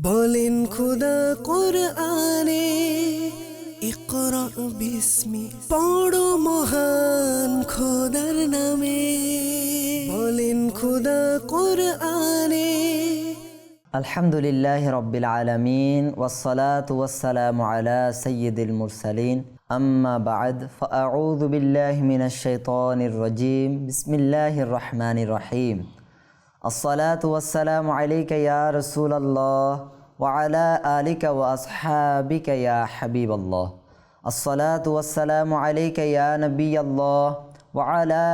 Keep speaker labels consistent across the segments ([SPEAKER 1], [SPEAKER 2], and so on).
[SPEAKER 1] বলেন খোদা কোরআনে ইকরা বিস্মি পড়ো মহান খোদার নামে। বলেন খোদা কোরআনে।
[SPEAKER 2] আলহামদুলিল্লাহি রাব্বিল আলামিন ওয়াসসালাতু ওয়াসসালামু আলা সাইয়্যিদিল মুরসালিন আম্মা বা'দ ফাআউযু বিল্লাহি মিনাশ শাইতানির রাজীম বিসমিল্লাহির রহমানির রহিম। আসসালাতু ওয়াসসালামু আলাইকা ইয়া রাসূলাল্লাহ ওয়া আলা আলিকা ওয়া আসহাবিকা ইয়া হাবিবাল্লাহ। আসসালাতু ওয়াসসালামু আলাইকা ইয়া নবিয়াল্লাহ ওয়া আলা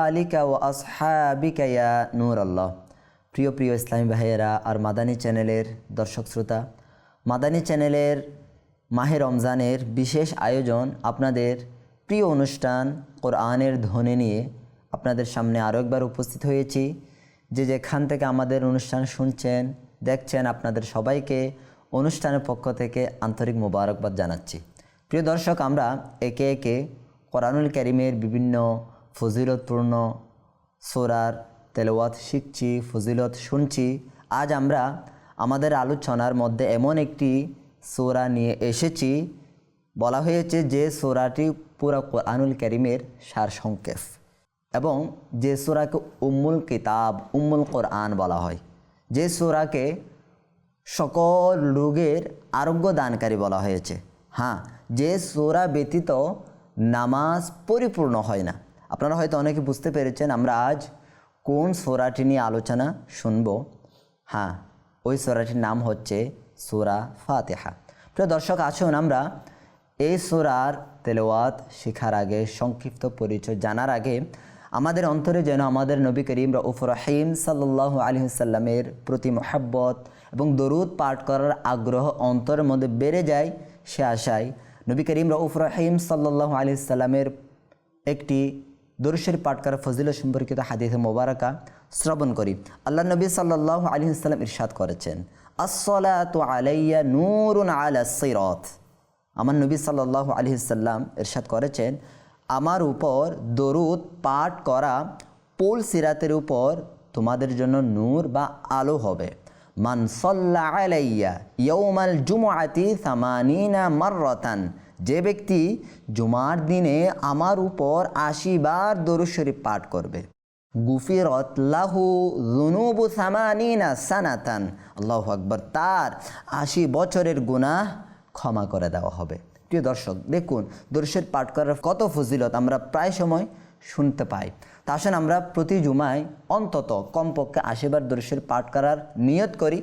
[SPEAKER 2] আলিকা ওয়া আসহাবিকা ইয়া নূরাল্লাহ। প্রিয় প্রিয় ইসলামী ভাইয়েরা আর মাদানী চ্যানেলের দর্শক শ্রোতা, মাদানী চ্যানেলের মাহে রমজানের বিশেষ আয়োজন আপনাদের প্রিয় অনুষ্ঠান কোরআনের ধ্বনি নিয়ে আপনাদের সামনে আরও একবার উপস্থিত হয়েছি। যে যেখান থেকে আমাদের অনুষ্ঠান শুনছেন দেখছেন, আপনাদের সবাইকে অনুষ্ঠানের পক্ষ থেকে আন্তরিক মোবারকবাদ জানাচ্ছি। প্রিয় দর্শক, আমরা একে একে কোরআনুল কারীমের বিভিন্ন ফজিলতপূর্ণ সূরার তেলাওয়াত শিখছি, ফজিলত শুনছি। আজ আমরা আমাদের আলোচনার মধ্যে এমন একটি সূরা নিয়ে এসেছি, বলা হয়েছে যে সূরাটি পুরো কোরআনুল কারীমের সারসংক্ষেপ এবং যে সূরাকে উম্মুল কিতাব, উম্মুল কোরআন বলা হয়, যে সূরাকে সকল রোগের আরোগ্য দানকারী বলা হয়েছে। হ্যাঁ, যে সূরা ব্যতীত নামাজ পরিপূর্ণ হয় না। আপনারা হয়তো অনেকে বুঝতে পেরেছেন আমরা আজ কোন সূরাটি নিয়ে আলোচনা শুনব। হ্যাঁ, ওই সূরাটির নাম হচ্ছে সূরা ফাতিহা। প্রিয় দর্শক, আসুন আমরা এই সূরার তেলাওয়াত শেখার আগে, সংক্ষিপ্ত পরিচয় জানার আগে আমাদের অন্তরে যেন আমাদের নবী করিম রাউফুর রহিম সাল্লাল্লাহু আলাইহি ওয়াসাল্লামের প্রতি মহব্বত এবং দরুদ পাঠ করার আগ্রহ অন্তরের মধ্যে বেড়ে যায়, সে আশায় নবী করিম রাউফুর রহিম সাল্লাল্লাহু আলাইহি ওয়াসাল্লামের একটি দরুদ শরীফ পাঠ করার ফজিলত সম্পর্কিত হাদিসে মোবারকা শ্রবণ করি। আল্লাহ নবী সাল্লাল্লাহু আলাইহি ওয়াসাল্লাম ইরশাদ করেছেন, আসসালাতু আলাইয়া নূরুন আলাস সিরাত। আমার নবী সাল্লাল্লাহু আলাইহি ওয়াসাল্লাম ইরশাদ করেছেন, আমার উপর দরুদ পাঠ করা পুল সিরাতের উপর তোমাদের জন্য নূর বা আলো হবে। মান সাল্লা আলাইয়া ইয়াউমাল জুমআতি 80 মাররাতান, যে ব্যক্তি জুমার দিনে আমার উপর 80 বার দরুদ শরীফ পাঠ করবে, গুফিরাত লাহু যুনুবু 80 সানাতান, আল্লাহু আকবার, তার 80 বছরের গুনাহ ক্ষমা করে দেওয়া হবে। প্রিয় দর্শক, দেখুন দরুদ শরীফ পাঠ করার কত ফজিলত আমরা প্রায় সময় শুনতে পাই। তা আসুন আমরা প্রতি জুমায় অন্তত কমপক্ষে 80 বার দরুদ শরীফ পাঠ করার নিয়ত করি।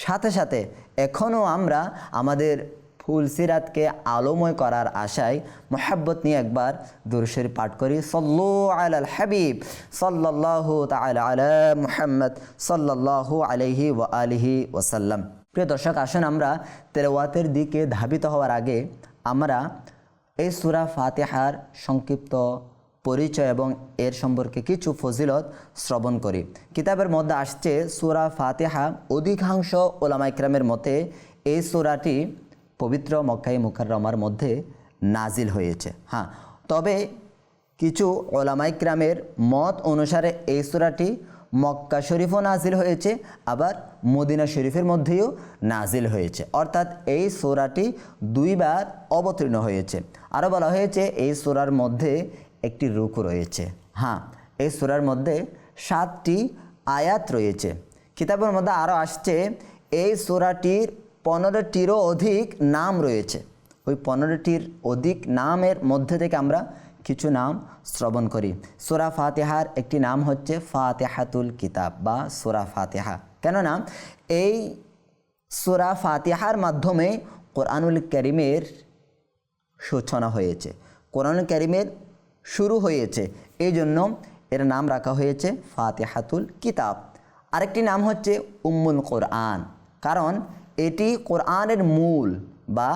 [SPEAKER 2] সাথে সাথে এখনও আমরা আমাদের ফুল সিরাতকে আলোময় করার আশায় মোহাব্বত নিয়ে একবার দরুদ শরীফ পাঠ করি। সাল্লু আলাল হাবিব সাল্লাল্লাহু তাআলা আলা মুহাম্মদ সাল্লাল্লাহু আলাইহি ওয়া আলিহি ওয়াসাল্লাম। প্রিয় দর্শক, আসুন আমরা তেলাওয়াতের দিকে ধাবিত হওয়ার আগে আমরা এই সূরা ফাতিহার সংক্ষিপ্ত পরিচয় এবং এর সম্পর্কে কিছু ফজিলত শ্রবণ করি। কিতাবের মধ্যে আসছে সূরা ফাতিহা অধিকাংশ উলামা ইকরামের মতে এই সূরাটি পবিত্র মক্কায়ে মুকাররমার মধ্যে নাজিল হয়েছে। হ্যাঁ, তবে কিছু উলামা ইকরামের মত অনুসারে এই সূরাটি মক্কা শরীফও নাজিল হয়েছে, আবার মদিনা শরীফের মধ্যেও নাজিল হয়েছে, অর্থাৎ এই সূরাটি দুইবার অবতীর্ণ হয়েছে। আরও বলা হয়েছে এই সূরার মধ্যে একটি রুকু রয়েছে। হ্যাঁ, এই সূরার মধ্যে 7টি আয়াত রয়েছে। কিতাবের মধ্যে আরও আসছে এই সূরাটির 15টিরও অধিক নাম রয়েছে। ওই 15টির অধিক নামের মধ্যে থেকে আমরা কিছু নাম শ্রবণ করি। সূরা ফাতিহার একটি নাম হচ্ছে ফাতিহাতুল কিতাব বা সূরা ফাতিহা। কেননা এই সূরা ফাতিহার মাধ্যমে কোরআনুল কারীমের সূচনা হয়েছে, কোরআনুল কারীমের শুরু হয়েছে, এই জন্য এর নাম রাখা হয়েছে ফাতিহাতুল কিতাব। আরেকটি নাম হচ্ছে উম্মুল কোরআন, কারণ এটি কোরআনের মূল বা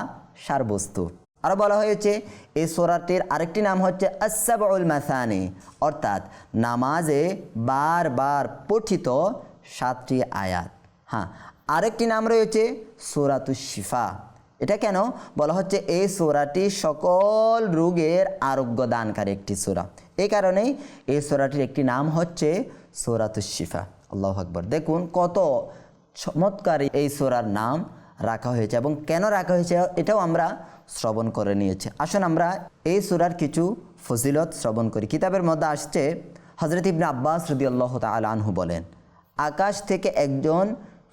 [SPEAKER 2] সারবস্তু। আরও বলা হয়েছে এই সূরাটির আরেকটি নাম হচ্ছে আস-সাবউল মাসানি, অর্থাৎ নামাজে বারবার পঠিত 7টি আয়াত। হ্যাঁ, আরেকটি নাম রয়েছে সূরাতুশ শিফা। এটা কেন বলা হচ্ছে? এই সূরাটি সকল রোগের আরোগ্য দানকারী একটি সূরা, এই কারণেই এই সূরাটির একটি নাম হচ্ছে সূরাতুশ শিফা। আল্লাহু আকবার। দেখুন কত চমৎকার এই সূরার নাম রাখা হয়েছে এবং কেন রাখা হয়েছে এটাও আমরা শ্রবণ করে নিয়েছি। আসুন আমরা এই সূরার কিছু ফজিলত শ্রবণ করি। কিতাবের মধ্যে আসছে হযরত ইবনে আব্বাস রাদিয়াল্লাহু তাআলা আনহু বলেন, আকাশ থেকে একজন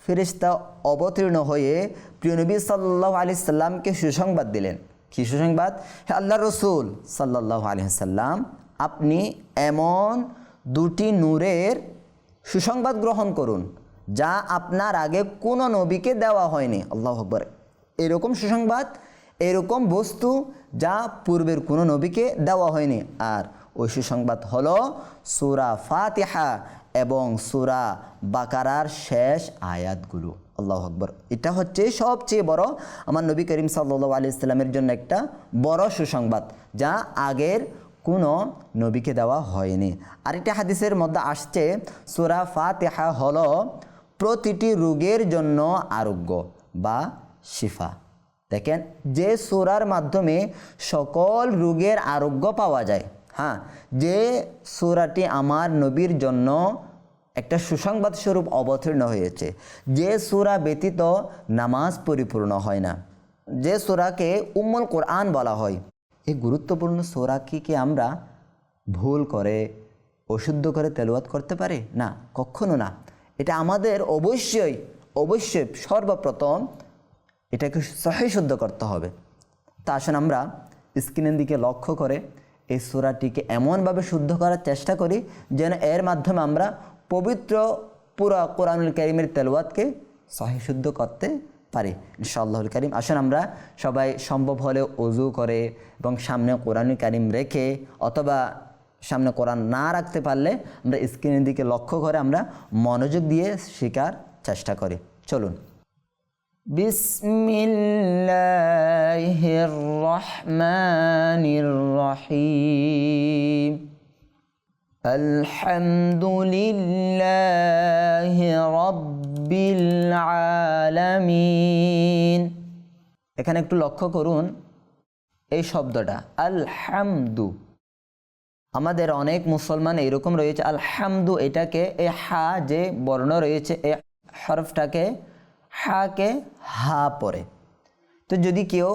[SPEAKER 2] ফেরেশতা অবতীর্ণ হয়ে প্রিয় নবী সাল্লাল্লাহু আলাইহি সাল্লামকে সুসংবাদ দিলেন। কি সুসংবাদ? হে আল্লাহর রাসূল সাল্লাল্লাহু আলাইহি সাল্লাম, আপনি এমন দুটি নূরের সুসংবাদ গ্রহণ করুন যা আপনার আগে কোনো নবীকে দেওয়া হয়নি। আল্লাহু আকবার। এরকম সুসংবাদ, এরকম বস্তু যা পূর্বের কোনো নবীকে দেওয়া হয়নি। আর ওই সুসংবাদ হলো সূরা ফাতিহা এবং সূরা বাকারার শেষ আয়াতগুলো। আল্লাহু আকবার। এটা হচ্ছে সবচেয়ে বড় আমার নবী করিম সাল্লাল্লাহু আলাইহি সাল্লামের জন্য একটা বড় সুসংবাদ যা আগের কোনো নবীকে দেওয়া হয়নি। আরেকটা হাদিসের মধ্যে আসছে সূরা ফাতিহা হলো প্রতিটি রোগের জন্য আরোগ্য বা শিফা। দেখেন, যে সূরার মাধ্যমে সকল রোগের আরোগ্য পাওয়া যায়। হ্যাঁ, যে সূরাটি আমার নবীর জন্য একটা সুসংবাদ স্বরূপ অবতীর্ণ হয়েছে, যে সূরা ব্যতীত নামাজ পরিপূর্ণ হয় না, যে সূরাকে উম্মুল কোরআন বলা হয়, এই গুরুত্বপূর্ণ সূরা কি আমরা ভুল করে অশুদ্ধ করে তেলাওয়াত করতে পারি? না, কখনো না। এটা আমাদের অবশ্যই সর্বপ্রথম এটাকে সহি শুদ্ধ করতে হবে। তা আসুন আমরা স্ক্রিনের দিকে লক্ষ্য করে এই সূরাটিকে এমনভাবে শুদ্ধ করার চেষ্টা করি যেন এর মাধ্যমে আমরা পবিত্র পুরা কোরআনুল কারীমের তেলাওয়াতকে সহি শুদ্ধ করতে পারি ইনশাআল্লাহুল কারীম। আসুন আমরা সবাই সম্ভব হলে ওযু করে এবং সামনে কোরআনুল কারীম রেখে, অথবা সামনে কোরআন না রাখতে পারলে আমরা স্ক্রিনের দিকে লক্ষ্য করে আমরা মনোযোগ দিয়ে শেখার চেষ্টা করি। চলুন। বিসমিল্লাহির রহমানির রহিম। আলহামদুলিল্লাহি রাব্বিল আলামিন। এখানে একটু লক্ষ্য করুন এই শব্দটা আলহামদু। আমাদের অনেক মুসলমান এরকম রয়েছে আলহামদু, এটাকে এ হা যে বর্ণ রয়েছে এই হরফটাকে হাকে হা পড়ে। তো যদি কেউ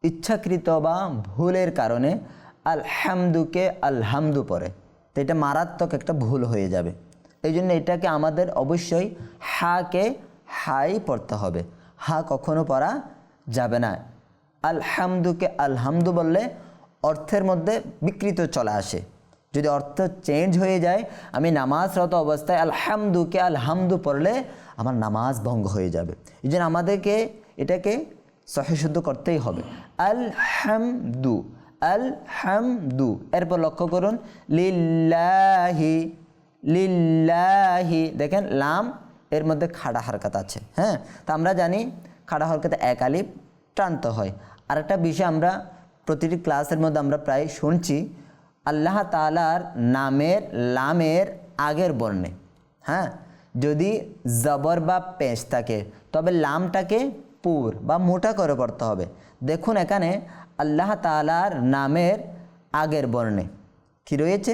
[SPEAKER 2] ইচ্ছাকৃত বা ভুলের কারণে আলহামদুকে আলহামদু পড়ে, তো এটা মারাত্মক একটা ভুল হয়ে যাবে। এই জন্য এটাকে আমাদের অবশ্যই হাকে হাই পড়তে হবে, হা কখনো পড়া যাবে না। আলহামদুকে আলহামদু বললে অর্থের মধ্যে বিকৃত চলে আসে। যদি অর্থ চেঞ্জ হয়ে যায়, আমি নামাজরত অবস্থায় আলহামদুকে আলহামদু পড়লে আমার নামাজ ভঙ্গ হয়ে যাবে। এই জন্য আমাদেরকে এটাকে সহি শুদ্ধ করতেই হবে। আলহামদু আলহামদু। এরপর লক্ষ্য করুন লিল্লাহি লিল্লাহি। দেখেন লাম এর মধ্যে খাড়া হরকত আছে। হ্যাঁ, তা আমরা জানি খাড়া হরকতে এক আলিফ টানতে হয়। আরেকটা বিষয় আমরা প্রতিটি ক্লাসের মধ্যে আমরা প্রায় শুনছি, আল্লাহ তাআলার নামের লামের আগের বর্ণে হ্যাঁ যদি জবর বা পেশ থাকে তবে লামটাকে পুর বা মোটা করে পড়তে হবে। দেখুন এখানে আল্লাহ তাআলার নামের আগের বর্ণে কি রয়েছে?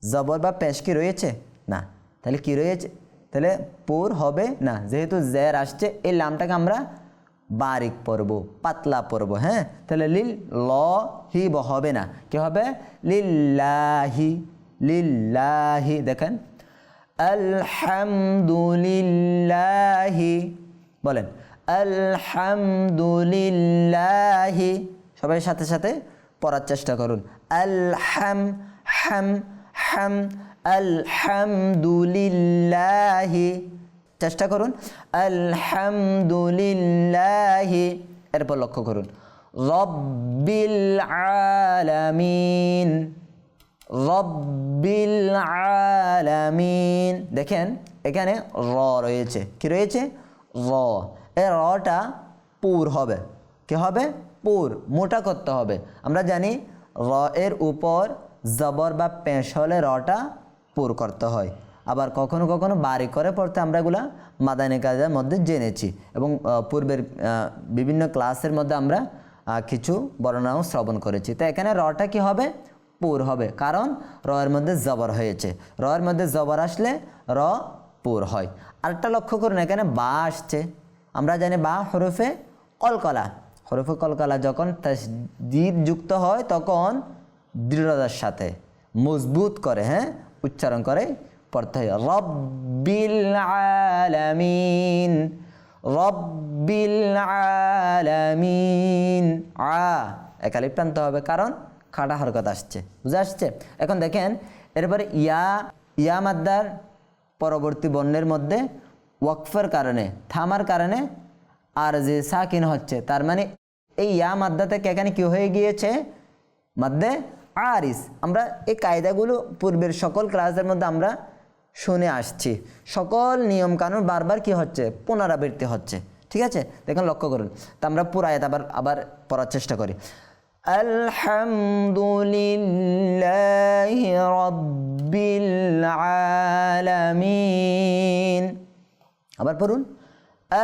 [SPEAKER 2] জবর বা পেশ কি রয়েছে? না। তাহলে কি রয়েছে? তাহলে পুর হবে না, যেহেতু জের আসছে এই লামটাকে আমরা বারিক পড়ব, পাতলা পড়ব। হ্যাঁ, তাহলে লিল ল হি হবে না, কি হবে? লিল্লাহি লিল্লাহি। দেখেন আলহামদুলিল্লাহি বলেন আলহামদুলিল্লাহি। সবাই সাথে সাথে পড়ার চেষ্টা করুন। আলহাম হাম হাম আলহামদুলিল্লাহি। চেষ্টা করুন আলহামদুলিল্লাহি। এরপর লক্ষ্য করুন রব্বিল আলামিন রব্বিল আলামিন। দেখেন এখানে র রয়েছে, কি রয়েছে? র। এই রটা পুর হবে, কি হবে? পুর, মোটা করতে হবে। আমরা জানি র এর উপর জবর বা পেশ হলে রটা পুর করতে হয়। আবার কখনো কখনো বারিক করে পড়তে আমরা এগুলা মাদানী কায়দার মধ্যে জেনেছি এবং পূর্বের বিভিন্ন ক্লাসের মধ্যে আমরা কিছু বর্ণনাও শ্রবণ করেছি। তো এখানে রটা কি হবে? পুর হবে, কারণ র এর মধ্যে জবর হয়েছে। র এর মধ্যে জবর আসলে র পুর হয়। আরেকটা লক্ষ্য করুন, এখানে বা আসছে। আমরা জানি বা হরফে কলকলা। হরফে কলকলা যখন তাসদীদ যুক্ত হয় তখন দৃঢ়তার সাথে মজবুত করে, হ্যাঁ, উচ্চারণ করে পড়তে হয়। রব্বিল আলামিন, রব্বিল আলামিন। এক আলিফ টানতে হবে, কারণ খাড়া হরকত আসছে, বুঝে আসছে? এখন দেখেন এরপরে ইয়া মাদ্দার পরবর্তী বর্ণের মধ্যে ওয়াকফের কারণে, থামার কারণে আর যে সাকিন হচ্ছে, তার মানে এই ইয়া মাদ্দা থেকে এখানে কি হয়ে গিয়েছে? মাদ্দে আরিস। আমরা এই কায়দাগুলো পূর্বের সকল ক্লাসের মধ্যে আমরা শুনে আসছি। সকল নিয়ম কানুন বারবার কি হচ্ছে? পুনরাবৃত্তি হচ্ছে। ঠিক আছে, দেখুন লক্ষ্য করুন। তা আমরা পুরো আয়াত আবার পড়ার চেষ্টা করি। আলহামদুলিল্লাহি রাব্বিল আলামিন। আবার পড়ুন,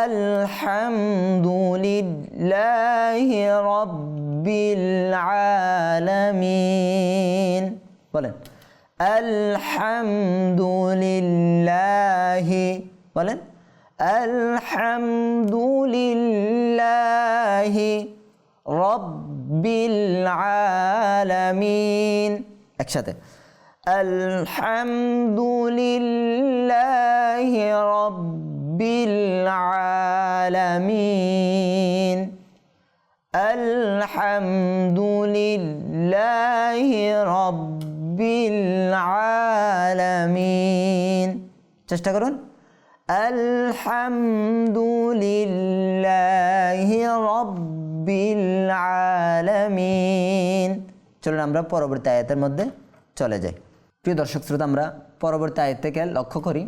[SPEAKER 2] আলহামদুলিল্লাহি রাব্বিল আলামিন। বলেন আলহামদুলিল্লাহি, বলেন আলহামদুলিল্লাহি রাব্বিল আলামিন। একসাথে আলহামদুলিল্লাহি রাব্বিল আলামিন, আলহামদুলিল্লাহি রাব্বিল আলামিন। চেষ্টা করুন, আলহামদুলিল্লাহি রাব্বিল আলামিন। চলুন আমরা পরবর্তী আয়াতের মধ্যে চলে যাই। প্রিয় দর্শক শ্রোতা, আমরা পরবর্তী আয়াত থেকে লক্ষ্য করি,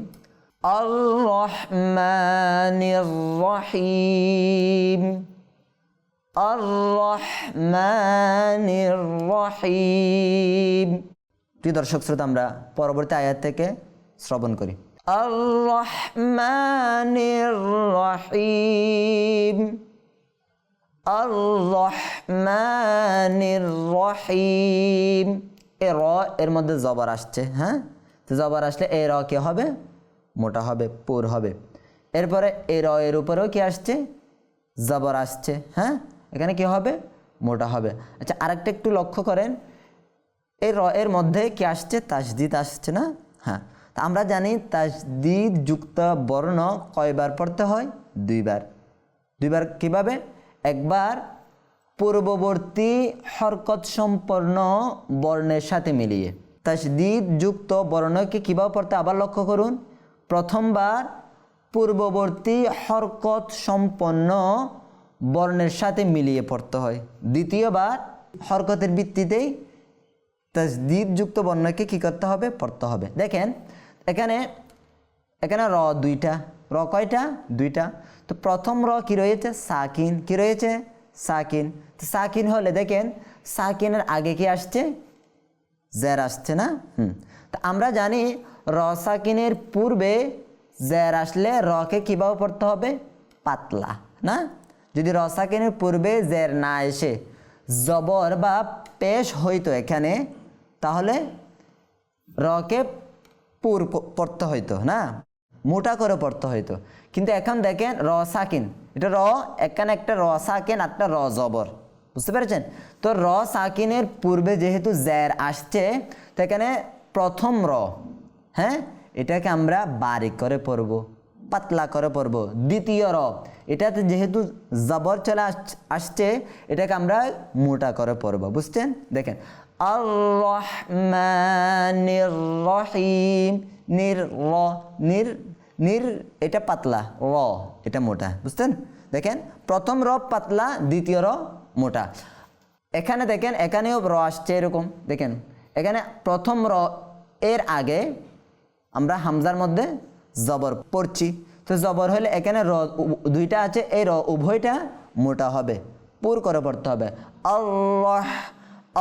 [SPEAKER 2] আর রহমানির রহিম, আর রহমানির রহিম। প্রিয় দর্শক শ্রোতা, আমরা পরবর্তী আয়াত থেকে শ্রবণ করি, আর রহমানির রহিম, আর রহমানির রহিম। এর মধ্যে জবর আসছে, হ্যাঁ, তো জবর আসলে এ র কি হবে? মোটা হবে, পুর হবে। এরপরে এর উপরেও কি আসছে? জবর আসছে, হ্যাঁ, এখানে কি হবে? মোটা হবে। আচ্ছা, আরেকটা একটু লক্ষ্য করেন, এর মধ্যে কি আসছে? তাসদীদ আসছে না? হ্যাঁ, তা আমরা জানি তাসদীদ যুক্ত বর্ণ কয়বার পড়তে হয়? দুইবার। দুইবার কিভাবে? একবার পূর্ববর্তী হরকত সম্পন্ন বর্ণের সাথে মিলিয়ে। তাসদীদ যুক্ত বর্ণকে কীভাবে পড়তে? আবার লক্ষ্য করুন, প্রথমবার পূর্ববর্তী হরকত সম্পন্ন বর্ণের সাথে মিলিয়ে পড়তে হয়, দ্বিতীয়বার হরকতের ভিত্তিতেই তাসদীদ যুক্ত বর্ণকে কী করতে হবে? পড়তে হবে। দেখেন এখানে র দুইটা, র কয়টা? দুইটা। তো প্রথম র কি রয়েছে? সাকিন। কি রয়েছে? সাকিন। তো সাকিন হলে দেখেন সাকিনের আগে কি আসছে? জের আসছে না? তো আমরা জানি র সাকিনের পূর্বে জের আসলে রকে কীভাবে পড়তে হবে? পাতলা, না? যদি র সাকিনের পূর্বে জের না এসে জবর বা পেশ হইতো এখানে, তাহলে রকে পুর পড়তে হইতো, না, মোটা করে পড়তে হইতো। কিন্তু এখন দেখেন র সাকিন, এটা র, এখানে একটা র সাকিন, একটা র জবর, বুঝতে পেরেছেন? তো র সাকিনের পূর্বে যেহেতু জের আসছে, তো এখানে প্রথম র, হ্যাঁ, এটাকে আমরা বারিক করে পড়ব, পাতলা করে পড়ব। দ্বিতীয় র, এটাতে যেহেতু জবর চলে আসছে, এটাকে আমরা মোটা করে পড়ব, বুঝছেন? দেখেন আর রহমানির রহিম, নির এটা পাতলা, র এটা মোটা, বুঝছেন? দেখেন প্রথম র পাতলা, দ্বিতীয় র মোটা। এখানে দেখেন এখানেও র আসছে এরকম। দেখেন এখানে প্রথম র এর আগে আমরা হামজার মধ্যে জবর পড়ছি, তো জবর হলে এখানে র দুইটা আছে, এই র উভয়টা মোটা হবে, পুর করে পড়তে হবে। আল্লাহ,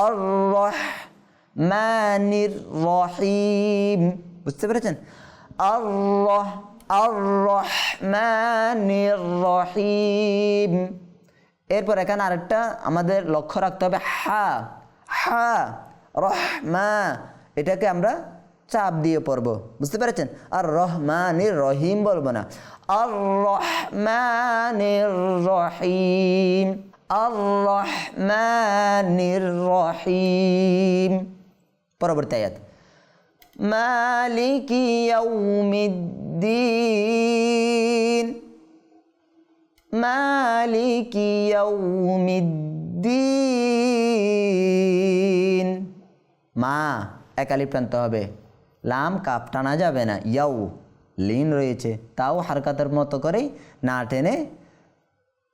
[SPEAKER 2] আর রহমানির রহিম, বুঝতে পেরেছেন? আল্লাহ, আর রহমানির রহিম। এরপর এখানে আরেকটা আমাদের লক্ষ্য রাখতে হবে, হা, হা, রহমা, এটাকে আমরা চাপ দিয়ে পড়ব, বুঝতে পেরেছেন? আর রহমানির রহিম বলবো না, আর রহমানির রহিম, আর রহমানির রহিম। পরবর্তী আয়াত, মালিকি ইয়াউমিদ্দিন, মালিকি ইয়াউমিদ্দিন। মা একালি প্রান্ত হবে, লাম কাপ টানা যাবে না, ইয়াউ লিন রয়েছে, তাও হারকাতের মতো করেই না টেনে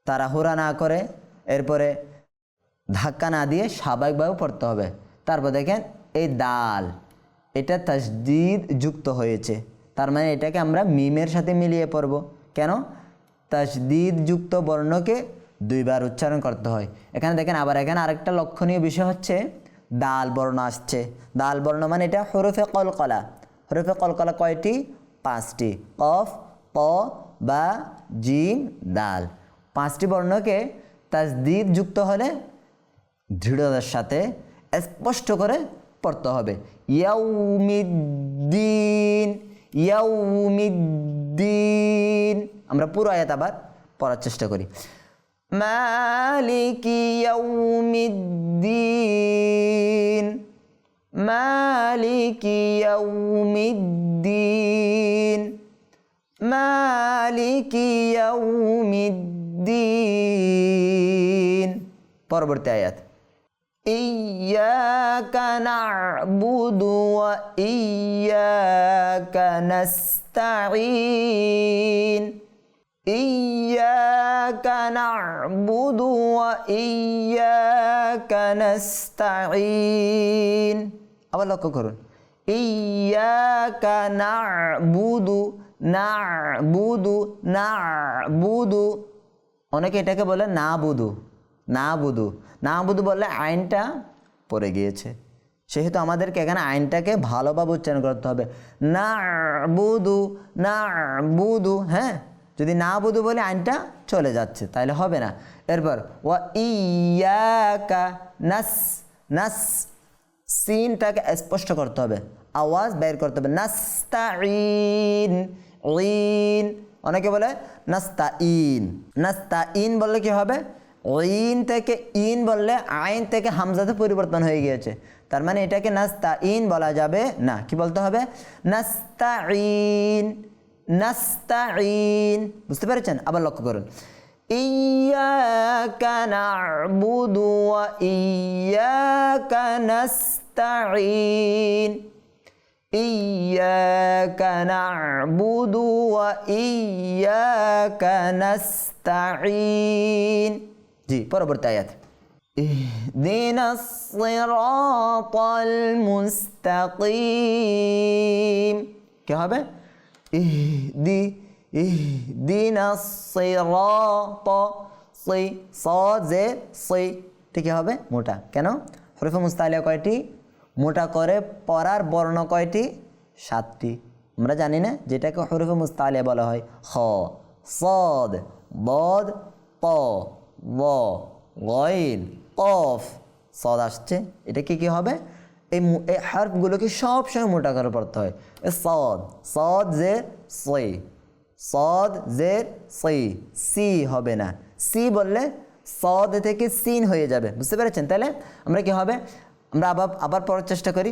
[SPEAKER 2] তাড়াহুড়া না করে এরপরে ধাক্কা না দিয়ে স্বাভাবিকভাবে পড়তে হবে। তারপর দেখেন এই দাল, এটা তাসদিদ যুক্ত হয়েছে, তার মানে এটাকে আমরা মিমের সাথে মিলিয়ে পড়ব। কেন? তাসদিদ যুক্ত বর্ণকে দুইবার উচ্চারণ করতে হয়। এখানে দেখেন আবার এখানে আরেকটা লক্ষণীয় বিষয় হচ্ছে দাল বর্ণ আসছে। দাল বর্ণ মানে এটা হরফে কলকলা। হরফে কলকলা কয়টি? 5টি, কফ, ক, বা, জিম, দাল। 5টি বর্ণকে তাসদিদ যুক্ত হলে দৃঢ়তার সাথে স্পষ্ট করে পড়তে হবে। ইয়াউমিদ্দিন, ইয়াউমিদ্দিন। আমরা পুরো আয়াত আবার পড়ার চেষ্টা করি। মালিকি ইয়াউমিদ্দিন, মালিকি ইয়াউমিদ্দিন, মালিকি ইয়াউমিদ্দিন। পরবর্তী আয়াত, ইয়্যাকা না'বুদু ওয়া ইয়্যাকা নাস্তাঈন, ইয়্যাকা না'বুদু ওয়া ইয়্যাকা নাস্তাঈন। আবার লক্ষ্য করুন, ইয়্যাকা না'বুদু, না'বুদু, না'বুদু। অনেকে এটাকে বলে না বুদু, না বুদু, না বুদু বললে আইনটা পড়ে গিয়েছে, সেহেতু আমাদেরকে এখানে আইনটাকে ভালোভাবে উচ্চারণ করতে হবে। না বুদু, না বুদু। হ্যাঁ, যদি না বুদু বলে আইনটা চলে যাচ্ছে তাহলে হবে না। এরপর ওয়া ইয়াকা নাস, নাস, সিনটাকে স্পষ্ট করতে হবে, আওয়াজ বের করতে হবে। নাস্তাঈন, ঈন। অনেকে বলে নাস্তাঈন, নাস্তাঈন বললে কি হবে? ঈন থেকে ইন বললে আইন থেকে হামজাতে পরিবর্তন হয়ে গিয়েছে, তার মানে এটাকে নাস্তাঈন বলা যাবে না। কি বলতে হবে? নাস্তাঈন, নাস্তাঈন। বুঝতে পেরেছেন? আবার লক্ষ্য করুন, ইয়্যাকা না'বুদু ওয়া ইয়্যাকা নাস্তাঈন, ইয়্যাকা না'বুদু ওয়া ইয়্যাকা নাস্তাঈন। জি, পরবর্তী আয়াত, ইহদিনাস সিরাতাল মুস্তাকিম। কি হবে? ইহদিনাস সিরাতা, সি সাদ জে সি, ঠিক হবে মোটা। কেন? হরফে মুস্তালিয়া কয়টি? মোটা করে পড়ার বর্ণ কয়টি? 7টি। আমরা জানি না যেটাকে হরফে মুস্তালিয়া বলা হয়। খ, সাদ, বদ, ত, ব, গইন, কফ, সদ আসছে। এটা কি হবে? এই হরফগুলোকে সবসময় মোটা করে পড়তে হয়। সদ, সদ জের সই, সদ জের সই, সি হবে না। সি বললে সদ থেকে সিন হয়ে যাবে। বুঝতে পেরেছেন? তাহলে আমরা কি হবে? আমরা আবার পড়ার চেষ্টা করি।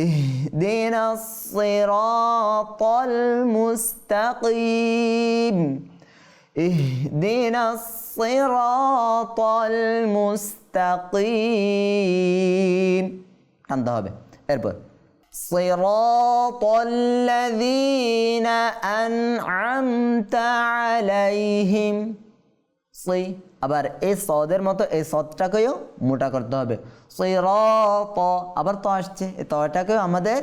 [SPEAKER 2] ইহদিনাস সিরাতাল মুস্তাকিম, ইহদিনাস সিরাতাল মুস্তাকিম। টানতে হবে। এরপর সিরাতাল্লাযীনা আন'আমতা আলাইহিম, সি। আবার এই সদের মতো এই সদটাকেও মোটা করতে হবে। সিরাত, আবার ত আসছে, এই তটাকেও আমাদের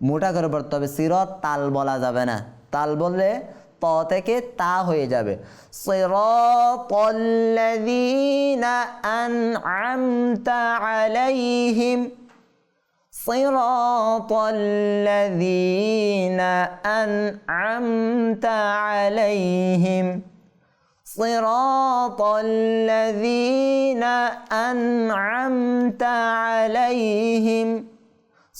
[SPEAKER 2] মোটা করে পড়তে হবে। সিরাত তাল বলা যাবে না, তাল বললে ত থেকে তা হয়ে যাবে। সিরাতাল্লাযীনা আন'আমতা আলাইহিম, সিরাতাল্লাযীনা আন'আমতা আলাইহিম, সিরাতাল্লাযীনা আন'আমতা আলাইহিম,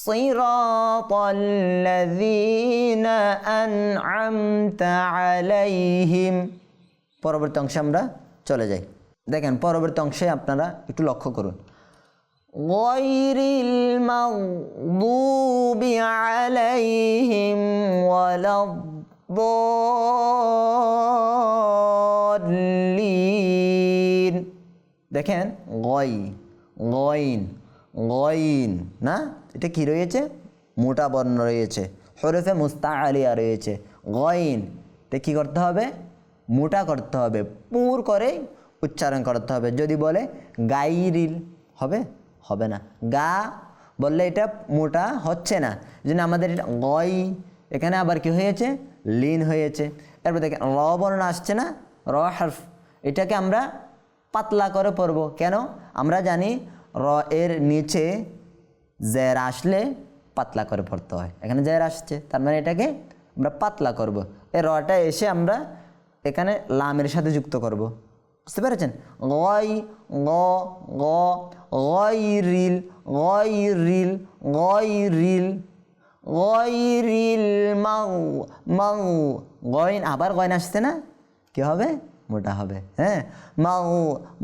[SPEAKER 2] সিরাতাল্লাযীনা আনআমতা আলাইহিম। পরবর্তী অংশে আমরা চলে যাই। দেখেন পরবর্তী অংশে আপনারা একটু লক্ষ্য করুন, গায়রিল মাগদুবি আলাইহিম ওয়ালাদ-দাল্লিন। দেখেন গয়ন না, এটা কি রয়েছে? মোটা বর্ণ রয়েছে, হরফে মুস্তাআলিয়া রয়েছে। গয়ন এটা কি করতে হবে? মোটা করতে হবে, পুর করে উচ্চারণ করতে হবে। যদি বলে গাইরিল হবে না। গা বললে এটা মোটা হচ্ছে না, এই জন্য আমাদের এটা গয়, এখানে আবার কি হয়েছে? লিন হয়েছে। এরপর দেখেন র বর্ণ আসছে না, র হরফ, এটাকে আমরা পাতলা করে পড়ব। কেন? আমরা জানি র এর নিচে জের আসলে পাতলা করে পড়তে হয়, এখানে জের আসছে, তার মানে এটাকে আমরা পাতলা করব। এই রটা এসে আমরা এখানে লামের সাথে যুক্ত করব। বুঝতে পেরেছেন? গয়রিল গয়ন, আবার গয়ন আসছে না, কি হবে? মোটা হবে। হ্যাঁ,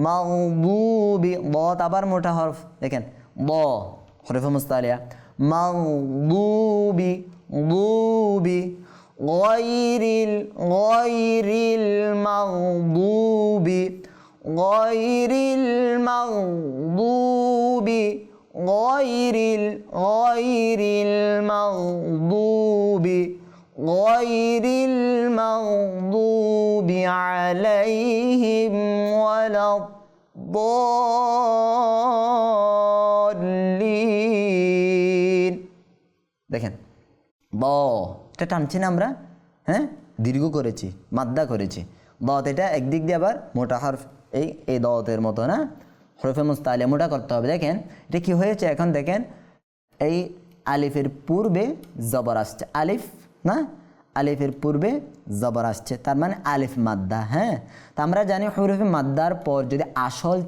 [SPEAKER 2] মাগদুবি, বত আবার মোটা হরফ, দেখেন ব হরফে মুস্তালিয়া, মাগদুবি গায়রিল মাগদুবি গায়রিল মাগদুবি গায়রিল মাগদুবি গায়রিল মাগদুবি আলাইহিম ওয়ালাদ-দাল্লিন। দেখেন ব এটা টানছি না আমরা, হ্যাঁ, দীর্ঘ করেছি, মাদ্দা করেছি। দত এটা একদিক দিয়ে আবার মোটা হরফ, এই দতের মতো না, হরফে মুস্তালিয়া মোটা করতে হবে। দেখেন এটা কি হয়েছে? এখন দেখেন এই আলিফের পূর্বে জবর আসছে, আলিফ না, আলিফের পূর্বে জবর আসছে, তার মানে আলিফ মাদ্দা। হ্যাঁ, তা আমরা জানি হরফে মাদ্দার পর যদি আসল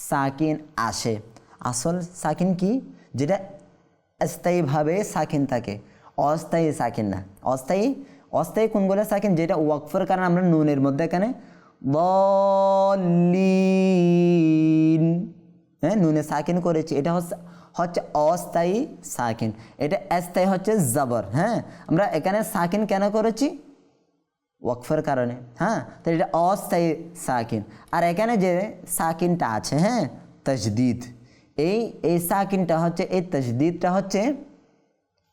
[SPEAKER 2] সাকিন আসে, আসল সাকিন কি? যেটা স্থায়ীভাবে সাকিন থাকে, অস্থায়ী সাকিন না। অস্থায়ী কোনগুলো সাকিন? যেটা ওয়াকফের কারণে আমরা নুনের মধ্যে এখানে দলিন, হ্যাঁ, নুনে সাকিন করেছি, এটা হচ্ছে অস্থায়ী সাকিন। এটা স্থায়ী হচ্ছে জবর। হ্যাঁ, আমরা এখানে সাকিন কেন করেছি? ওয়াকফের কারণে। হ্যাঁ, তো এটা অস্থায়ী সাকিন। আর এখানে যে সাকিনটা আছে, হ্যাঁ, তাজদিদ, এই সাকিনটা হচ্ছে, এই তাজদিদটা হচ্ছে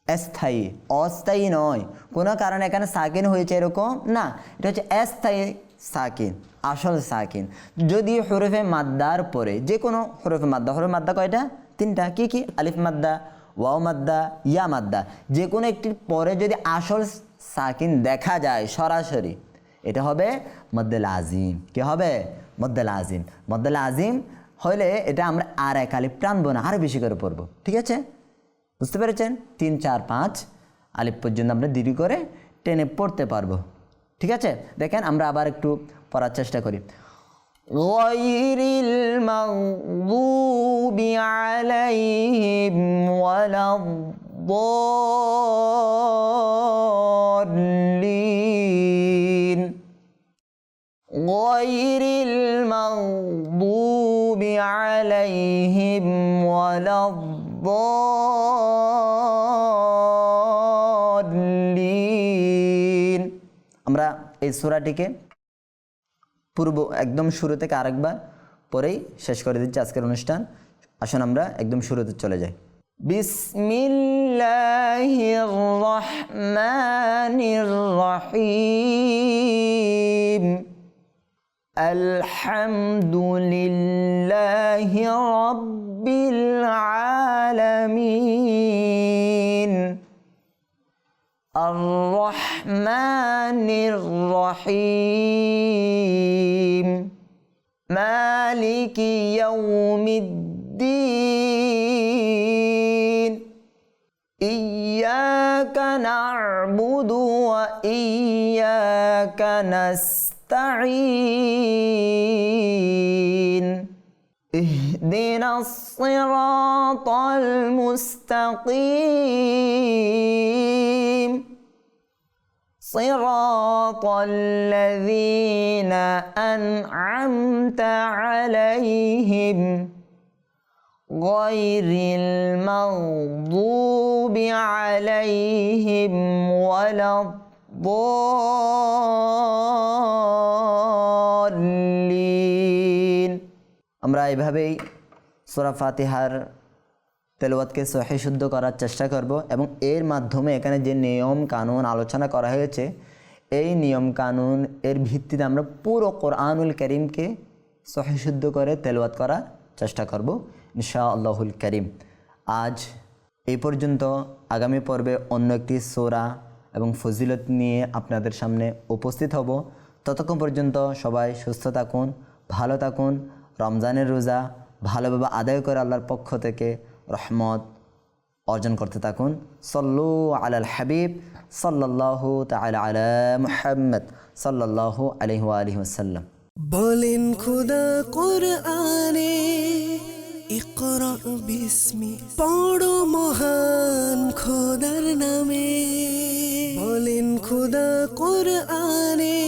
[SPEAKER 2] স্থায়ী, অস্থায়ী নয়। কোনো কারণে এখানে সাকিন হয়েছে এরকম না, এটা হচ্ছে স্থায়ী সাকিন, আসল সাকিন। যদি হরফে মাদ্দার পরে যে কোনো হরফে মাদ্দা কয়টা? তিনটা। কি কি? আলিফ মাদ্দা, ওয়াও মাদ্দা, ইয়া মাদ্দা। যে কোনো একটির পরে যদি আসল সাকিন দেখা যায় সরাসরি, এটা হবে মদ্দে লাজিম। কি হবে? মদ্দে লাজিম। মদ্দে লাজিম হলে এটা আমরা আর এক আলিফ টানবো না, আরও বেশি করে পড়বো। ঠিক আছে? বুঝতে পেরেছেন? 3, 4, 5 আলিফ পর্যন্ত আমরা দেরি করে টেনে পড়তে পারবো। ঠিক আছে? দেখেন আমরা আবার একটু পড়ার চেষ্টা করি। গায়রিল মাগদুবি আলাইহিম ওয়ালাদ-দাল্লিন গায়রিল মাগদুবি আলাইহিম ওয়ালাদ-দাল্লিন। আমরা এই সূরাটিকে পূর্ব একদম শুরু থেকে আরেকবার পরেই শেষ করে দিচ্ছি আজকের অনুষ্ঠান। আসুন আমরা একদম শুরুতে চলে যাই। বিসমিল্লাহির রহমানির রহিম। আলহামদুলিল্লাহি রাব্বিল আলামিন। আর-রহমানির রহিম। মালিকি ইয়াউমিদ্দিন। ইয়্যাকা না'বুদু ওয়া ইয়্যাকা নাস্তাঈন। اهدنا الصراط المستقيم صراط الذين أنعمت عليهم غير المغضوب عليهم ولا الضالين। আমরা এইভাবেই সূরা ফাতিহার তেলাওয়াতকে সহিহ শুদ্ধ করার চেষ্টা করব এবং এর মাধ্যমে এখানে যে নিয়ম কানুন আলোচনা করা হয়েছে এই নিয়ম কানুন এর ভিত্তিতে আমরা পুরো কোরআনুল কারীমকে সহিহ শুদ্ধ করে তেলাওয়াত করার চেষ্টা করব ইনশাআল্লাহুল কারীম। আজ এই পর্যন্ত। আগামী পর্বে অন্য একটি সূরা এবং ফজিলত নিয়ে আপনাদের সামনে উপস্থিত হব। ততক্ষণ পর্যন্ত সবাই সুস্থ থাকুন, ভালো থাকুন, রমজানের রোজা ভালোভাবে আদায় করে আল্লাহর পক্ষ থেকে রহমত অর্জন করতে থাকুন। সল্লু আলাল হাবিব সাল্লাল্লাহু তাআলা আলা মুহাম্মদ সাল্লাল্লাহু আলাইহি ওয়া আলিহি ওয়াসাল্লাম।
[SPEAKER 1] বলেন খোদা কোরআনে ইকরা বিস্মি পড়ো মহান খোদার নামে। বলেন খোদা কোরআনে